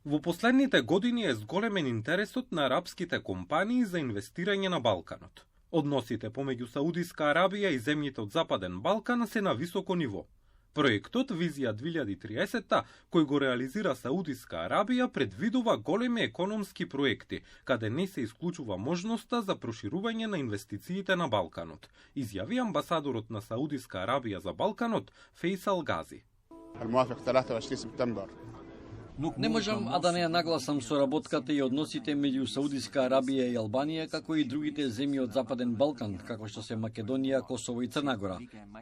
Во последните години е зголемен интересот на арапските компании за инвестирање на Балканот. Односите помеѓу Саудиска Арабија и земјите од Западен Балкан се на високо ниво. Проектот Визија 2030, кој го реализира Саудиска Арабија, предвидува големи економски проекти, каде не се исклучува можноста за проширување на инвестициите на Балканот, изјави амбасадорот на Саудиска Арабија за Балканот Фейсал Гази. Не можам да не ја нагласам соработката и односите меѓу Саудиска Арабија и Албанија, како и другите земји од Западен Балкан, како што се Македонија, Косово и Црна Гора.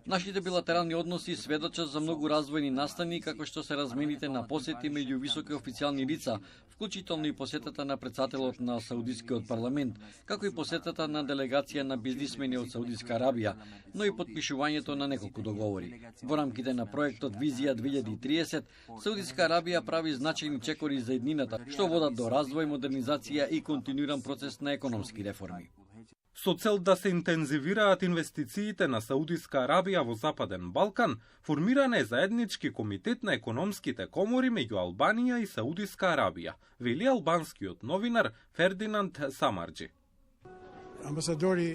Нашите билатерални односи сведочат за многу развојни настани, како што се размените на посети меѓу високи официјални лица, вклучително и посетата на претседателот на Саудискиот парламент, како и посетата на делегација на бизнисмени од Саудиска Арабија, но и потпишувањето на неколку договори. Во рамките на проектот Визија 2030, Саудиска Арабија прави значајни чекори за еднината, што водат до развој, модернизација и континуиран процес на економски реформи. Со цел да се интензивираат инвестициите на Саудиска Арабија во Западен Балкан, формиран е заеднички комитет на економските комори меѓу Албанија и Саудиска Арабија, вели албанскиот новинар Фердинанд Самарџи.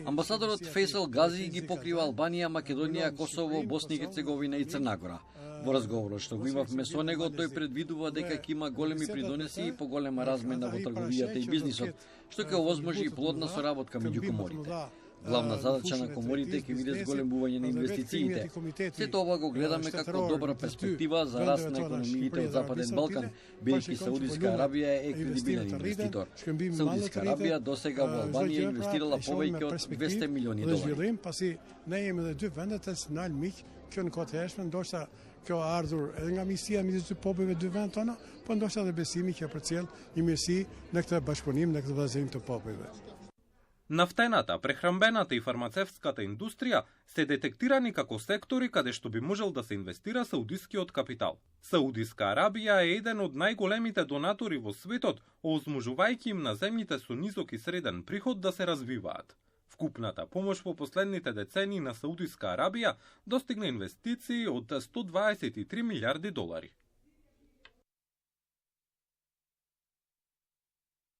Амбасадорот Фейсал Гази ги покрива Албанија, Македонија, Косово, Босна и Херцеговина и Црна Гора. Во разговорот што го имавме со него, тој предвидува дека ќе има големи придонеси и поголема размена во трговијата и бизнисот, што ќе овозможи и плодна соработка меѓу коморите. Главна задача на коморите ќе биде зголемување на инвестициите. Сето ова го гледаме како добра перспектива за раст на економиите од Западен Балкан, бидејќи Саудиска Арабија е кредибилен инвеститор. Саудиска Арабија досега во Албанија инвестирала повеќе од $200 милиони. Kjo ardhur edhe nga mirësia midis të popujve dy vend tona, po ndoshta edhe besimi që përcjell një mirësi në këtë bashkëpunim, në këtë vëllëzërim të popujve. Нафтената, прехрамбената и фармацевтската индустрија се детектирани како сектори каде што би можел да се инвестира саудискиот капитал. Саудиска Арабија е еден од најголемите донатори во светот, овозможувајќи им на земјите со низок и среден приход да се развиваат. Вкупната помош во последните децении на Саудиска Арабија достигна инвестиции од $123 милиарди.